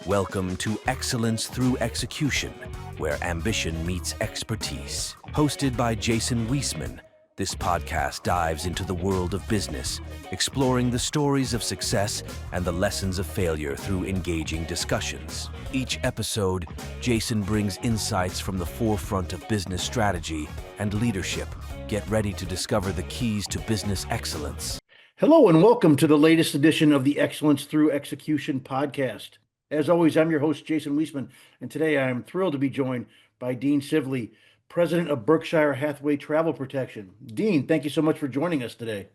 Welcome to Excellence Through Execution, where ambition meets expertise. Hosted by Jason Weseman, this podcast dives into the world of business, exploring the stories of success and the lessons of failure through engaging discussions. Each episode, Jason brings insights from the forefront of business strategy and leadership. Get ready to discover the keys to business excellence. Hello and welcome to the latest edition of the Excellence Through Execution podcast. As always, I'm your host, Jason Weseman, and today I am thrilled to be joined by Dean Sivley, President of Berkshire Hathaway Travel Protection. Dean, thank you so much for joining us today.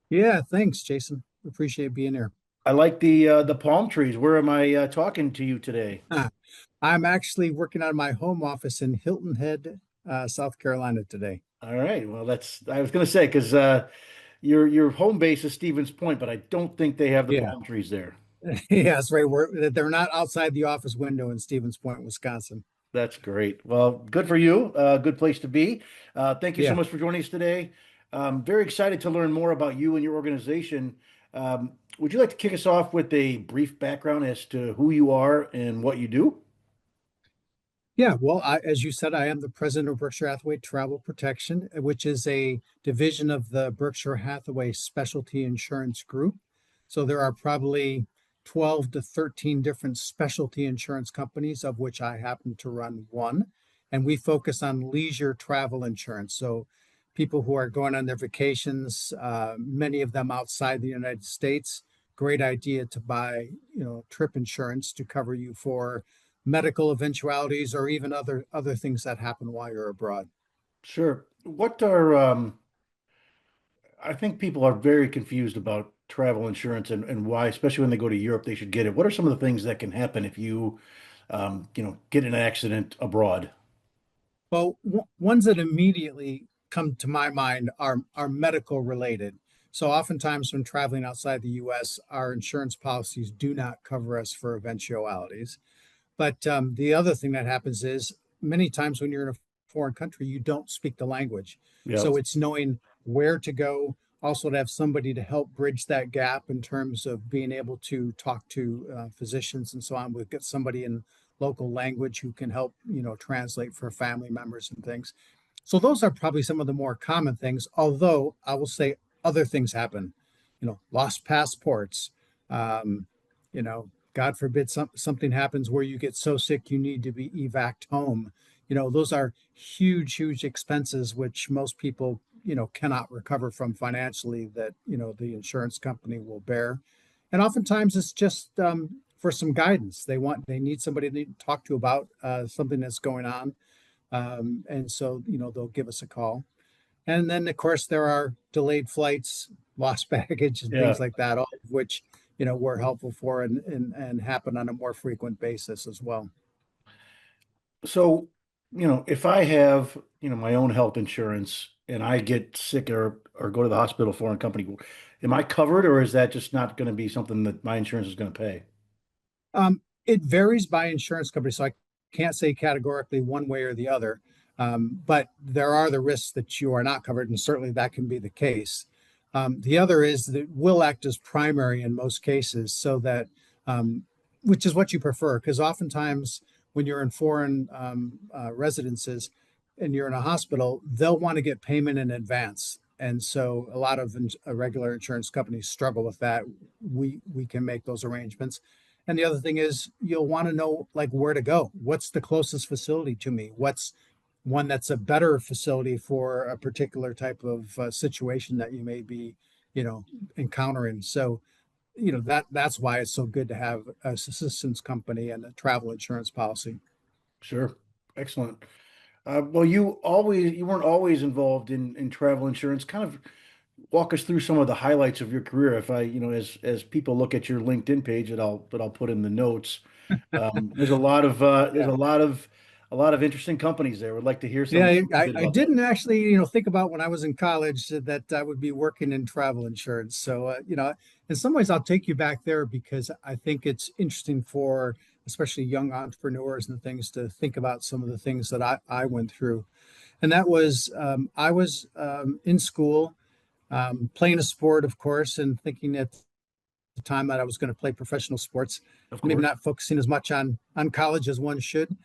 Yeah, thanks, Jason. Appreciate being here. I like the palm trees. Where am I talking to you today? I'm actually working out of my home office in Hilton Head, South Carolina today. All right. Well, I was going to say, because your home base is Stevens Point, but I don't think they have the palm trees there. Yeah, that's right. They're not outside the office window in Stevens Point, Wisconsin. That's great. Well, good for you. Good place to be. Thank you so much for joining us today. Very excited to learn more about you and your organization. Would you like to kick us off with a brief background as to who you are and what you do? Yeah, well, as you said, I am the president of Berkshire Hathaway Travel Protection, which is a division of the Berkshire Hathaway Specialty Insurance Group. So there are probably 12 to 13 different specialty insurance companies, of which I happen to run one. And we focus on leisure travel insurance. So people who are going on their vacations, many of them outside the United States, great idea to buy, trip insurance to cover you for medical eventualities or even other things that happen while you're abroad. Sure. I think people are very confused about travel insurance and why, especially when they go to Europe, they should get it. What are some of the things that can happen if you, get in an accident abroad? Well, ones that immediately come to my mind are medical related. So oftentimes when traveling outside the U.S., our insurance policies do not cover us for eventualities. But the other thing that happens is many times when you're in a foreign country, you don't speak the language. Yep. So it's knowing where to go, also to have somebody to help bridge that gap in terms of being able to talk to physicians and so on. We've got somebody in local language who can help, translate for family members and things. So those are probably some of the more common things, although I will say other things happen, lost passports, God forbid something happens where you get so sick you need to be evac'd home. Those are huge, huge expenses, which most people, cannot recover from financially that, the insurance company will bear. And oftentimes it's just for some guidance. They need somebody to talk to about something that's going on. And so, they'll give us a call. And then, of course, there are delayed flights, lost baggage, and things like that, all of which, we're helpful for and happen on a more frequent basis as well. So, if I have, my own health insurance and I get sick or go to the hospital for a company, am I covered, or is that just not going to be something that my insurance is going to pay? It varies by insurance company, so I can't say categorically one way or the other. But there are the risks that you are not covered, and certainly that can be the case. The other is that it will act as primary in most cases, so that, which is what you prefer, because oftentimes when you're in foreign residences and you're in a hospital, they'll want to get payment in advance. And so a lot of regular insurance companies struggle with that. We can make those arrangements. And the other thing is you'll want to know where to go. What's the closest facility to me? What's one that's a better facility for a particular type of situation that you may be, encountering. So, that's why it's so good to have an assistance company and a travel insurance policy. Sure. Excellent. Well, you weren't always involved in travel insurance. Kind of walk us through some of the highlights of your career. If I, as people look at your LinkedIn page that I'll put in the notes, there's a lot of interesting companies there. Would like to hear some. Yeah, I didn't actually, think about when I was in college that I would be working in travel insurance. So, in some ways I'll take you back there because I think it's interesting for especially young entrepreneurs and things to think about some of the things that I went through. And that was, I was in school, playing a sport, of course, and thinking at the time that I was going to play professional sports, Of maybe course. not focusing as much on college as one should.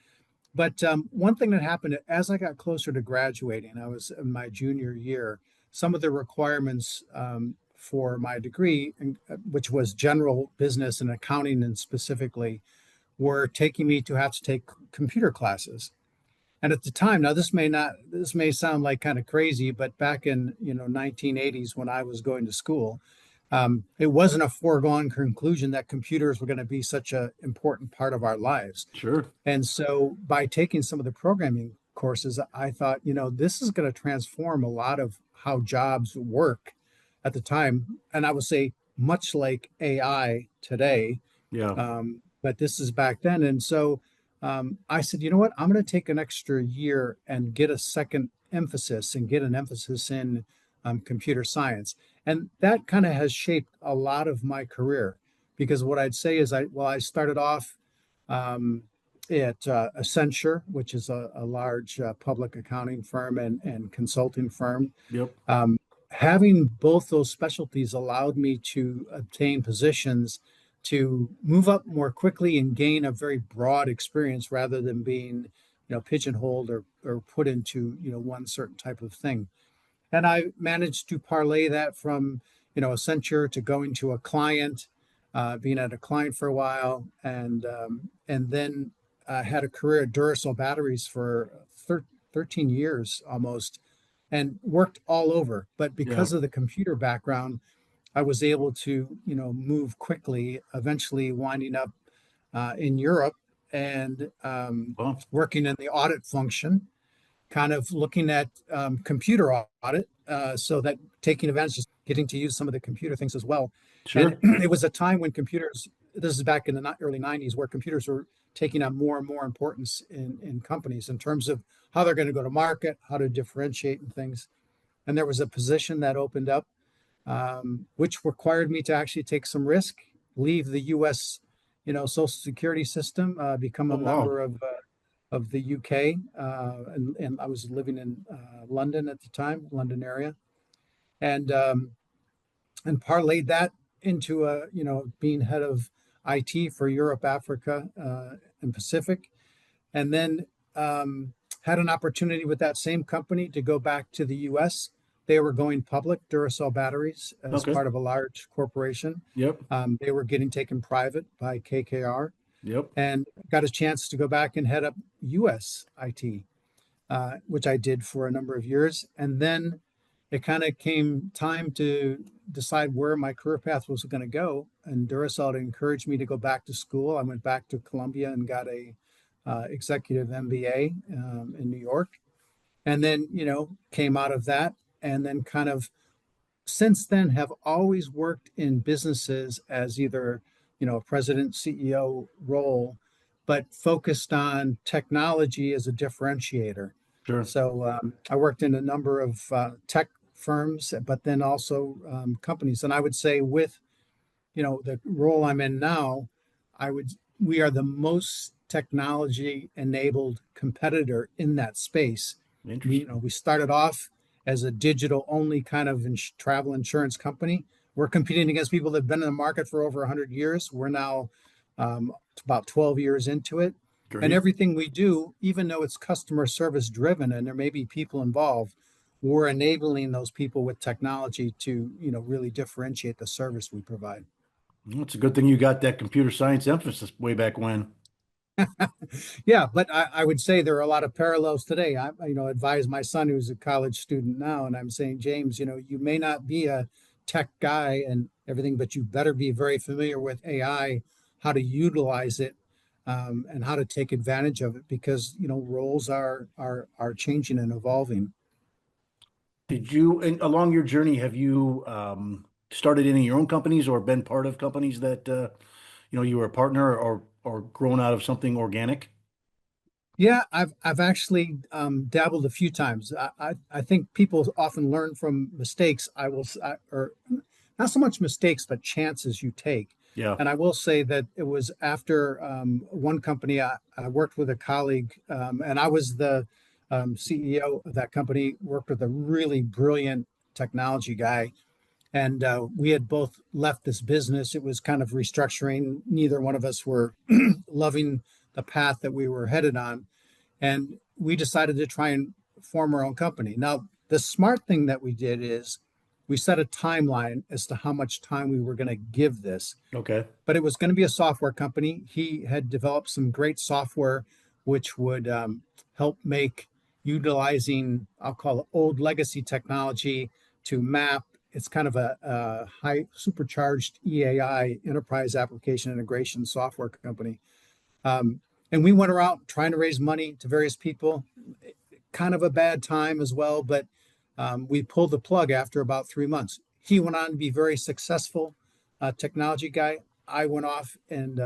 But one thing that happened as I got closer to graduating, I was in my junior year, some of the requirements for my degree, which was general business and accounting and specifically, were taking me to have to take computer classes. And at the time, now this may sound like kind of crazy, but back in 1980s when I was going to school, it wasn't a foregone conclusion that computers were going to be such an important part of our lives. Sure. And so by taking some of the programming courses, I thought, this is going to transform a lot of how jobs work at the time. And I would say much like AI today, Yeah. but this is back then. And so I said, you know what? I'm going to take an extra year and get a second emphasis and get an emphasis in computer science. And that kind of has shaped a lot of my career because what I'd say is I started off at Accenture, which is a large public accounting firm and consulting firm. Yep. Having both those specialties allowed me to obtain positions to move up more quickly and gain a very broad experience rather than being, pigeonholed or put into, one certain type of thing. And I managed to parlay that from, Accenture to going to a client, being at a client for a while, and then had a career at Duracell Batteries for 13 years almost, and worked all over. But Yeah. because of the computer background, I was able to, move quickly, eventually winding up in Europe and Well, working in the audit function, kind of looking at computer audit, so that taking advantage, just getting to use some of the computer things as well. And sure. it was a time when computers, this is back in the early 90s, where computers were taking on more and more importance in companies in terms of how they're going to go to market, how to differentiate and things. And there was a position that opened up, which required me to actually take some risk, leave the U.S. Social Security system, become Oh, a wow. member of the UK, and I was living in London at the time, London area, and parlayed that into being head of IT for Europe, Africa, and Pacific, and then had an opportunity with that same company to go back to the U.S. They were going public, Duracell Batteries, as Okay. part of a large corporation. Yep. They were getting taken private by KKR, Yep. and got a chance to go back and head up U.S. IT, which I did for a number of years. And then it kind of came time to decide where my career path was going to go. And Duracell encouraged me to go back to school. I went back to Columbia and got a executive MBA in New York. And then, came out of that and then kind of since then have always worked in businesses as either a president CEO role, but focused on technology as a differentiator. Sure. So I worked in a number of tech firms, but then also companies. And I would say with the role I'm in now, we are the most technology enabled competitor in that space. Interesting. We started off as a digital only kind of travel insurance company. We're competing against people that have been in the market for over 100 years. We're now about 12 years into it. And Great. everything we do, even though it's customer service driven and there may be people involved, we're enabling those people with technology to, really differentiate the service we provide. Well, it's a good thing you got that computer science emphasis way back when. Yeah, but I would say there are a lot of parallels today. I, advise my son who's a college student now, and I'm saying, James, you may not be a tech guy and everything, but you better be very familiar with AI, how to utilize it, and how to take advantage of it, because roles are changing and evolving. Did you, and along your journey, have you started any of your own companies or been part of companies that you were a partner or grown out of something organic? Yeah, I've actually dabbled a few times. I think people often learn from mistakes. Or not so much mistakes, but chances you take. Yeah. And I will say that it was after one company I worked with a colleague, and I was the CEO of that company. Worked with a really brilliant technology guy, And we had both left this business. It was kind of restructuring. Neither one of us were loving the path that we were headed on. And we decided to try and form our own company. Now, the smart thing that we did is we set a timeline as to how much time we were going to give this, Okay. but it was going to be a software company. He had developed some great software which would help make utilizing, I'll call it old legacy technology to map. It's kind of a high supercharged EAI, enterprise application integration software company. And we went around trying to raise money to various people, kind of a bad time as well, but we pulled the plug after about 3 months. He went on to be very successful technology guy. I went off and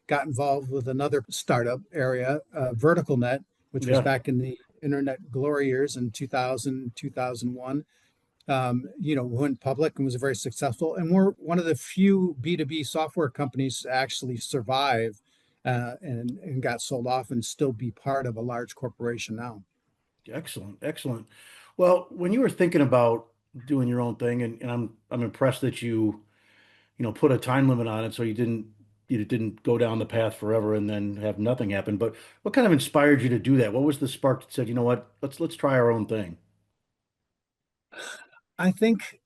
got involved with another startup area, Vertical Net, which was Yeah. back in the internet glory years in 2000, 2001. Went public and was very successful. And we're one of the few B2B software companies to actually survive and got sold off and still be part of a large corporation now. Excellent. Excellent. Well, when you were thinking about doing your own thing, and I'm impressed that put a time limit on it so you didn't go down the path forever and then have nothing happen. But what kind of inspired you to do that? What was the spark that said, you know what, let's try our own thing? I think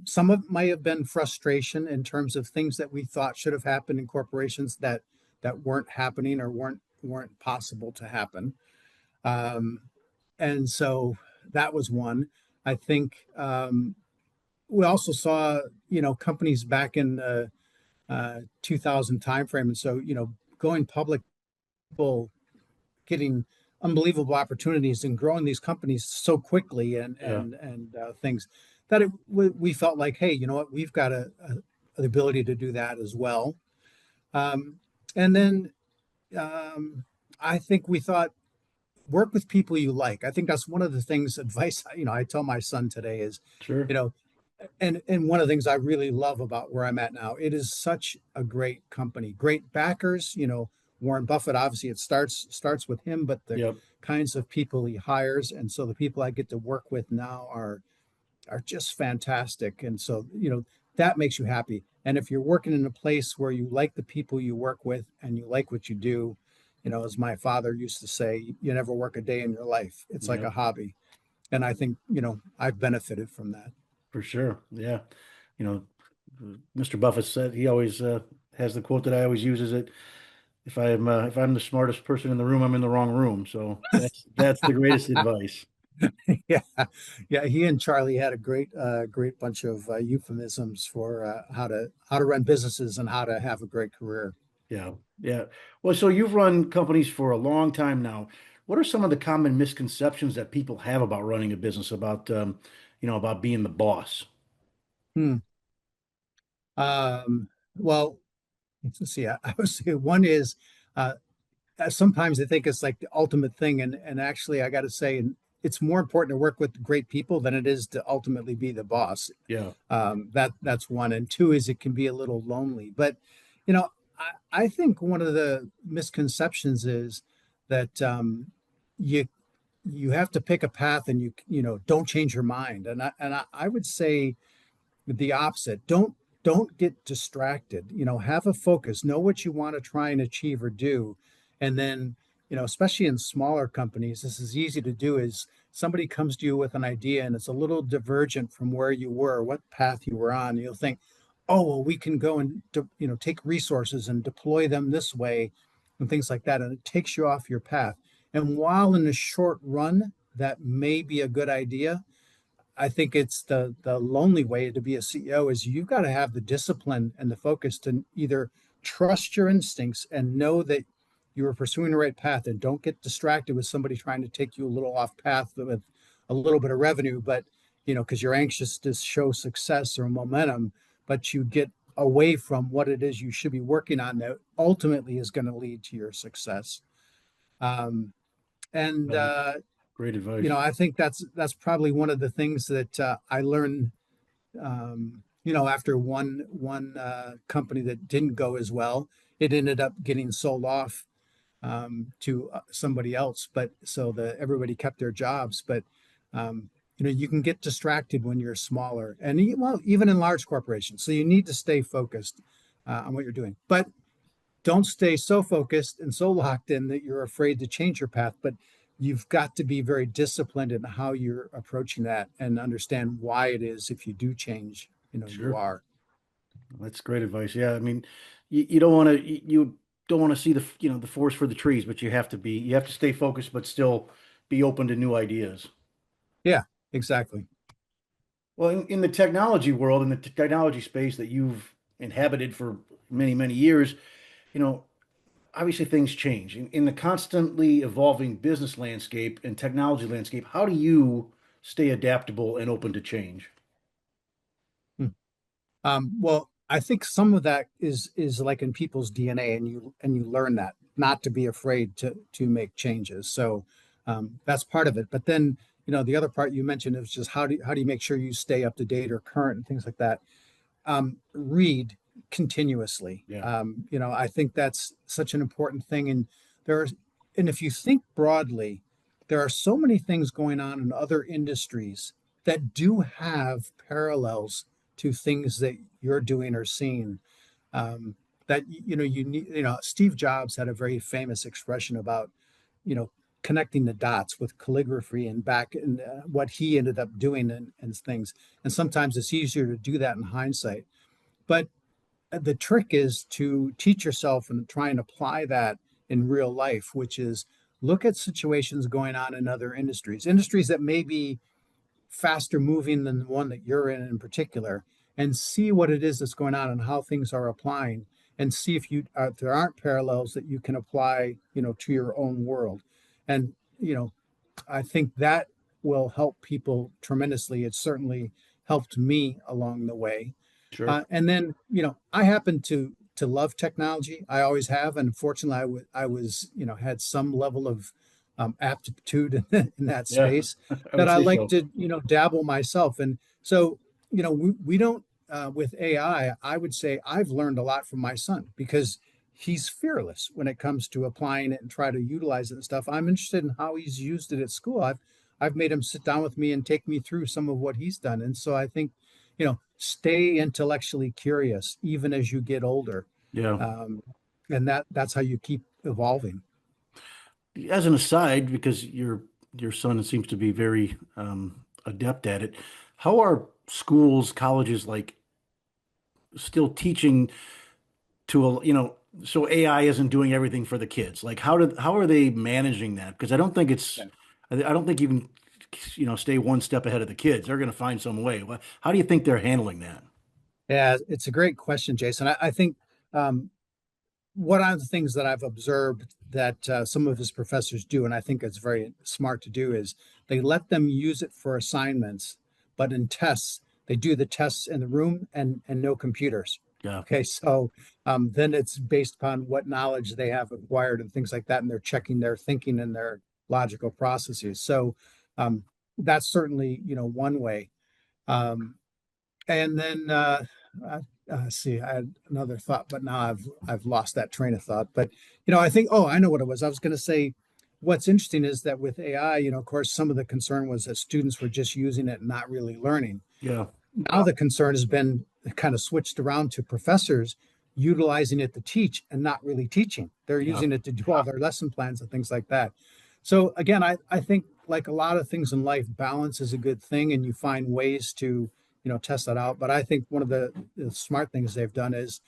some of it might have been frustration in terms of things that we thought should have happened in corporations that weren't happening or weren't possible to happen. Um, and so that was one. I think we also saw, companies back in the 2000 timeframe, and so going public, people getting unbelievable opportunities and growing these companies so quickly Yeah. and things that we felt like, hey, you know what, we've got the ability to do that as well. Um, and then I think we thought work with people you like. I think that's one of the things advice I tell my son today is, Sure. you know, and one of the things I really love about where I'm at now, it is such a great company, great backers. Warren Buffett, obviously, it starts with him, but the Yep. kinds of people he hires, and so the people I get to work with now are just fantastic. And so that makes you happy. And if you're working in a place where you like the people you work with and you like what you do, as my father used to say, you never work a day in your life. It's like a Yep. hobby. And I think I've benefited from that. For sure. Yeah. You know, Mr. Buffett said he always has the quote that I always use is that if I'm the smartest person in the room, I'm in the wrong room. So that's the greatest advice. Yeah, yeah. He and Charlie had a great bunch of euphemisms for how to run businesses and how to have a great career. Yeah. Yeah. Well, so you've run companies for a long time now. What are some of the common misconceptions that people have about running a business, about being the boss? Hmm. Well, let's see. I would say one is uh, sometimes they think it's like the ultimate thing, and actually, I got to say, it's more important to work with great people than it is to ultimately be the boss. Yeah. That's one, and two is it can be a little lonely. But you know, I think one of the misconceptions is that you you have to pick a path, and don't change your mind. And I would say the opposite. Don't get distracted. Have a focus, know what you want to try and achieve or do. And then, especially in smaller companies, this is easy to do is somebody comes to you with an idea and it's a little divergent from where you were, what path you were on. You'll think, oh, well, we can go and take resources and deploy them this way and things like that. And it takes you off your path. And while in the short run, that may be a good idea, I think it's the lonely way to be a CEO is you've got to have the discipline and the focus to either trust your instincts and know that you are pursuing the right path and don't get distracted with somebody trying to take you a little off path with a little bit of revenue, but because you're anxious to show success or momentum, but you get away from what it is you should be working on that ultimately is going to lead to your success. Um, and Yeah. Great advice. I think that's probably one of the things that I learned. After one company that didn't go as well, it ended up getting sold off to somebody else. But so the everybody kept their jobs. But you can get distracted when you're smaller, and well, even in large corporations. So you need to stay focused on what you're doing, but don't stay so focused and so locked in that you're afraid to change your path. But you've got to be very disciplined in how you're approaching that and understand why it is if you do change, you Sure. are. That's great advice. Yeah. I mean, you don't want to, you don't want to see the forest for the trees, but you have to stay focused, but still be open to new ideas. Yeah, exactly. Well, in the technology world, in the technology space that you've inhabited for many, many years, you know, obviously things change in the constantly evolving business landscape and technology landscape. How do you stay adaptable and open to change? Hmm. Well, I think some of that is like in people's DNA, and you learn that not to be afraid to make changes. So that's part of it. But then, the other part you mentioned is just how do you make sure you stay up to date or current and things like that. Read continuously. Yeah, I think that's such an important thing. There are, and if you think broadly, there are so many things going on in other industries that do have parallels to things that you're doing or seeing. Um, that you need. Steve Jobs had a very famous expression about you know connecting the dots with calligraphy and back and what he ended up doing and things. And sometimes it's easier to do that in hindsight, but the trick is to teach yourself and try and apply that in real life, which is look at situations going on in other industries that may be faster moving than the one that you're in particular, and see what it is that's going on and how things are applying, and see if there aren't parallels that you can apply to your own world. And I think that will help people tremendously. It certainly helped me along the way. sure. And then, I happen to love technology. I always have, and fortunately, I was, had some level of aptitude in that Yeah, space I that would I say like so. to, dabble myself. And so, we don't with AI. I would say I've learned a lot from my son because he's fearless when it comes to applying it and try to utilize it and stuff. I'm interested in how he's used it at school. I've made him sit down with me and take me through some of what he's done. And so I think, stay intellectually curious even as you get older. Yeah. Um, and that's how you keep evolving. As an aside, because your son seems to be very adept at it, how are schools, colleges like still teaching so AI isn't doing everything for the kids? Like how are they managing that? Because I don't think you can stay one step ahead of the kids. They're going to find some way. How do you think they're handling that? Yeah, it's a great question, Jason. I think um, one of the things that I've observed that some of his professors do, and I think it's very smart to do, is they let them use it for assignments, but in tests, they do the tests in the room and no computers. Yeah, Okay, so then it's based upon what knowledge they have acquired and things like that, and they're checking their thinking and their logical processes. So um, that's certainly one way. Um, and then see, I had another thought, but now I've lost that train of thought. But I think, oh, I know what it was. I was going to say, what's interesting is that with AI, of course, some of the concern was that students were just using it and not really learning. yeah, Now the concern has been kind of switched around to professors utilizing it to teach and not really teaching. They're yeah. using it to do all their lesson plans and things like that. So again, I think like a lot of things in life, balance is a good thing, and you find ways to test that out. But I think one of the smart things they've done is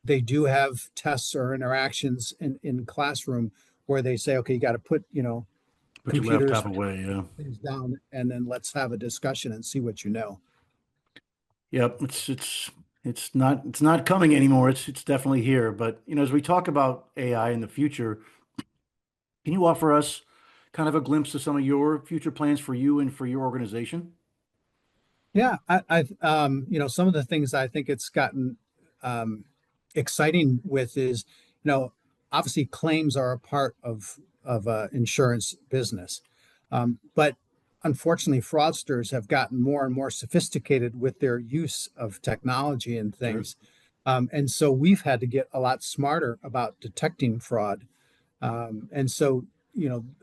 they do have tests or interactions in classroom where they say, okay, you got to put Put your computers laptop away. Yeah. things down, and then let's have a discussion and see what you know. Yep, it's not coming anymore. It's definitely here. But as we talk about AI in the future, can you offer us kind of a glimpse of some of your future plans for you and for your organization? Yeah, some of the things I think it's gotten um, exciting with is, obviously claims are a part of insurance business, but unfortunately, fraudsters have gotten more and more sophisticated with their use of technology and Sure. things, and so we've had to get a lot smarter about detecting fraud. And so,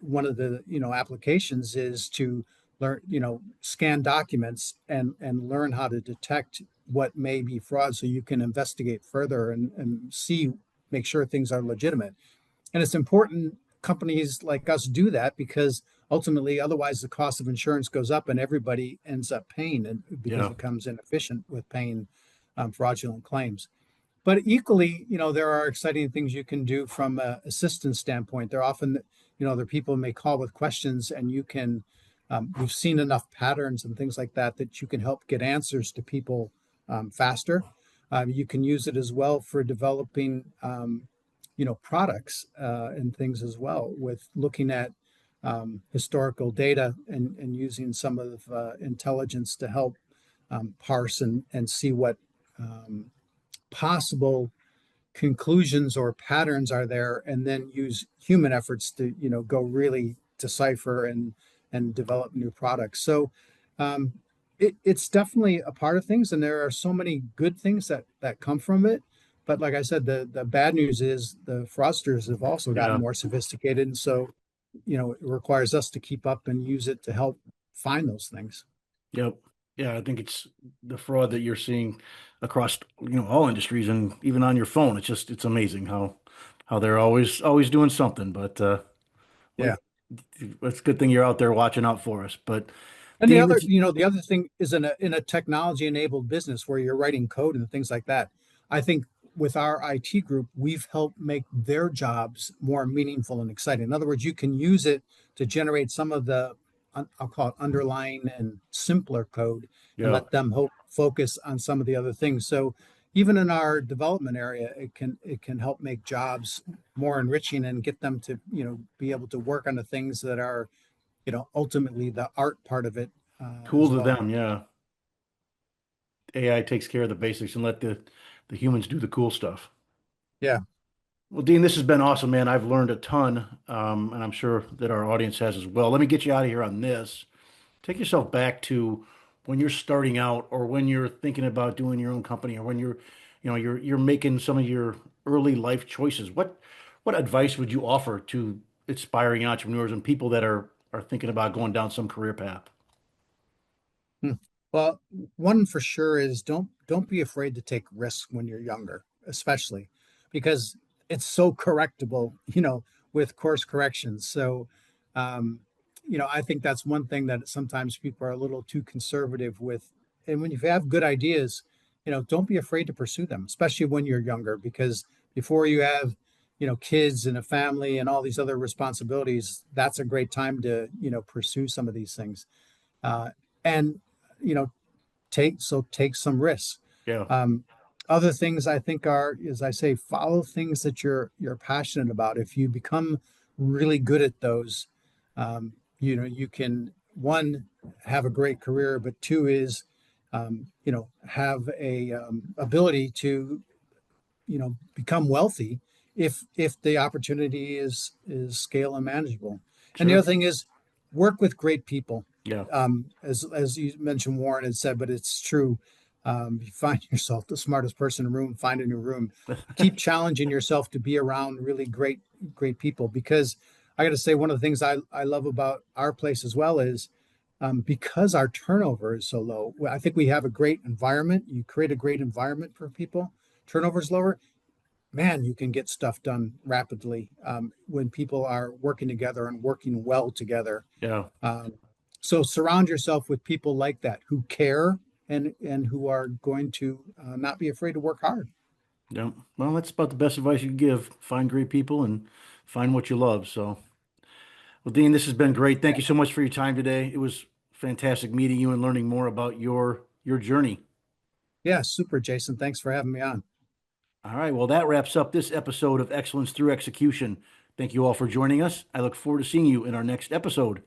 one of the applications is to learn, scan documents and learn how to detect what may be fraud so you can investigate further and see, make sure things are legitimate. And it's important companies like us do that because ultimately, otherwise, the cost of insurance goes up and everybody ends up paying it because Yeah. it becomes inefficient with paying fraudulent claims. But equally, there are exciting things you can do from an assistance standpoint. They're often, there are people who may call with questions, and you can, we've seen enough patterns and things like that that you can help get answers to people faster. You can use it as well for developing, products and things as well, with looking at historical data and using some of intelligence to help parse and see what possible conclusions or patterns are there, and then use human efforts to go really decipher and develop new products. So it's definitely a part of things, and there are so many good things that come from it. But like I said, the bad news is the fraudsters have also gotten Yeah. more sophisticated, and so it requires us to keep up and use it to help find those things. Yep. Yeah, I think it's the fraud that you're seeing across, all industries and even on your phone. It's amazing how they're always doing something. But we Yeah. it's a good thing you're out there watching out for us. But And Dean, this, the other thing is in a technology enabled business where you're writing code and things like that. I think with our IT group, we've helped make their jobs more meaningful and exciting. In other words, you can use it to generate some of the, I'll call it underlying and simpler code, and yeah, let them focus on some of the other things. So even in our development area, it can help make jobs more enriching and get them to, be able to work on the things that are, ultimately the art part of it cool as to well. them. Yeah, AI takes care of the basics and let the humans do the cool stuff. Yeah. Well, Dean, this has been awesome, man. I've learned a ton, and I'm sure that our audience has as well. Let me get you out of here on this. Take yourself back to when you're starting out, or when you're thinking about doing your own company, or when you're making some of your early life choices. What advice would you offer to aspiring entrepreneurs and people that are thinking about going down some career path? Hmm. Well, one for sure is don't be afraid to take risks when you're younger, especially because it's so correctable, with course corrections. So, um, I think that's one thing that sometimes people are a little too conservative with. And when you have good ideas, don't be afraid to pursue them, especially when you're younger, because before you have, kids and a family and all these other responsibilities, that's a great time to, pursue some of these things. And you know take some risks. Yeah, um, Other things I think are, as I say, follow things that you're passionate about. If you become really good at those, you can, one, have a great career, but two is, have a ability to, become wealthy if the opportunity is scale and manageable. And the sure. other thing is, work with great people. Yeah, As you mentioned, Warren had said, but it's true. You find yourself the smartest person in the room, find a new room. Keep challenging yourself to be around really great people, because I got to say, one of the things I love about our place as well is, because our turnover is so low. I think we have a great environment. You create a great environment for people. Turnover is lower. Man, you can get stuff done rapidly when people are working together and working well together. yeah, Um, so surround yourself with people like that, who care and who are going to not be afraid to work hard. yeah. Well, that's about the best advice you can give. Find great people and find what you love. So, well, Dean, this has been great. Thank Yeah. you so much for your time today. It was fantastic meeting you and learning more about your journey. Yeah, super, Jason. Thanks for having me on. All right. Well, that wraps up this episode of Excellence Through Execution. Thank you all for joining us. I look forward to seeing you in our next episode.